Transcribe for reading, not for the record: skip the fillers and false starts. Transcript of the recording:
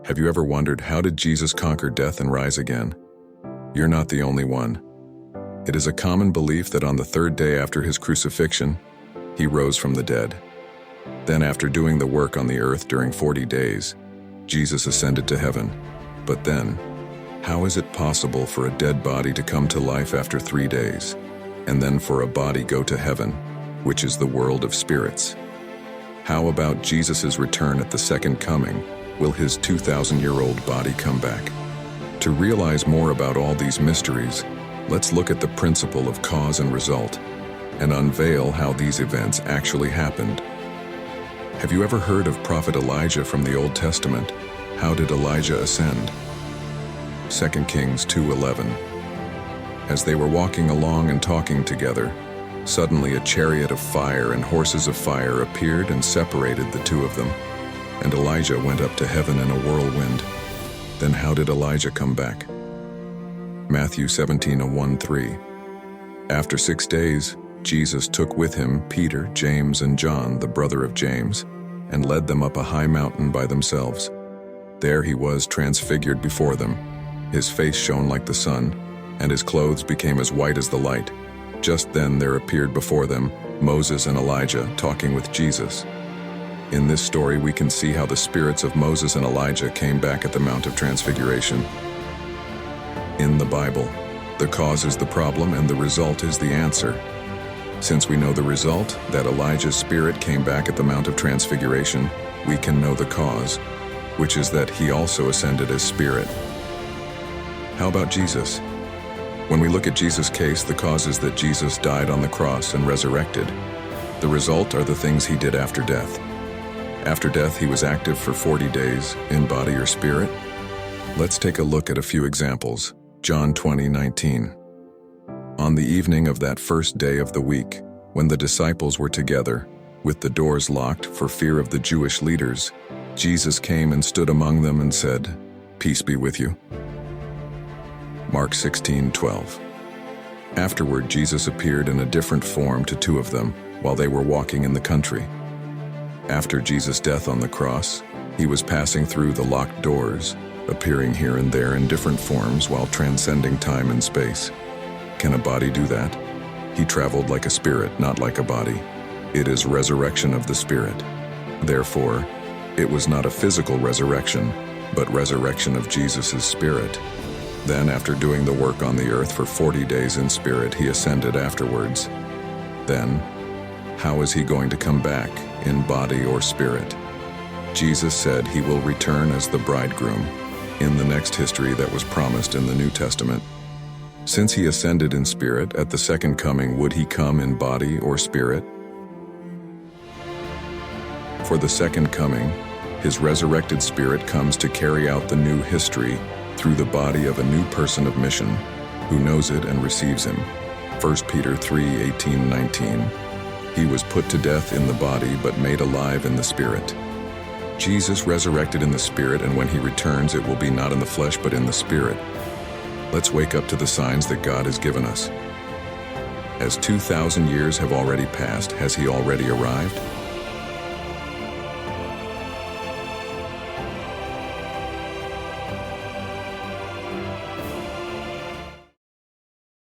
Have you ever wondered, how did Jesus conquer death and rise again? You're not the only one. It is a common belief that on the third day after his crucifixion, he rose from the dead. Then, after doing the work on the earth during 40 days, Jesus ascended to heaven. But then, how is it possible for a dead body to come to life after 3 days, and then for a body go to heaven, which is the world of spirits? How about Jesus' return at the second coming? Will his 2,000-year-old body come back? To realize more about all these mysteries, let's look at the principle of cause and result and unveil how these events actually happened. Have you ever heard of Prophet Elijah from the Old Testament? How did Elijah ascend? 2 Kings 2:11. As they were walking along and talking together, suddenly a chariot of fire and horses of fire appeared and separated the two of them. And Elijah went up to heaven in a whirlwind. Then how did Elijah come back? Matthew 17:1-3. After 6 days, Jesus took with him Peter, James, and John, the brother of James, and led them up a high mountain by themselves. There he was transfigured before them. His face shone like the sun, and his clothes became as white as the light. Just then there appeared before them Moses and Elijah talking with Jesus. In this story, we can see how the spirits of Moses and Elijah came back at the Mount of Transfiguration. In the Bible, the cause is the problem and the result is the answer. Since we know the result, that Elijah's spirit came back at the Mount of Transfiguration, we can know the cause, which is that he also ascended as spirit. How about Jesus? When we look at Jesus' case, the cause is that Jesus died on the cross and resurrected. The result are the things he did after death. After death, he was active for 40 days, in body or spirit. Let's take a look at a few examples. John 20:19. On the evening of that first day of the week, when the disciples were together, with the doors locked for fear of the Jewish leaders, Jesus came and stood among them and said, "Peace be with you." Mark 16:12. Afterward, Jesus appeared in a different form to two of them while they were walking in the country. After Jesus' death on the cross, he was passing through the locked doors, appearing here and there in different forms while transcending time and space. Can a body do that? He traveled like a spirit, not like a body. It is resurrection of the spirit. Therefore, it was not a physical resurrection, but resurrection of Jesus' spirit. Then, after doing the work on the earth for 40 days in spirit, he ascended afterwards. Then, how is he going to come back, in body or spirit? Jesus said he will return as the bridegroom, in the next history that was promised in the New Testament. Since he ascended in spirit, at the second coming, would he come in body or spirit? For the second coming, his resurrected spirit comes to carry out the new history through the body of a new person of mission, who knows it and receives him. 1 Peter 3:18-19. He was put to death in the body, but made alive in the spirit. Jesus resurrected in the spirit, and when he returns, it will be not in the flesh, but in the spirit. Let's wake up to the signs that God has given us. As 2,000 years have already passed, has he already arrived?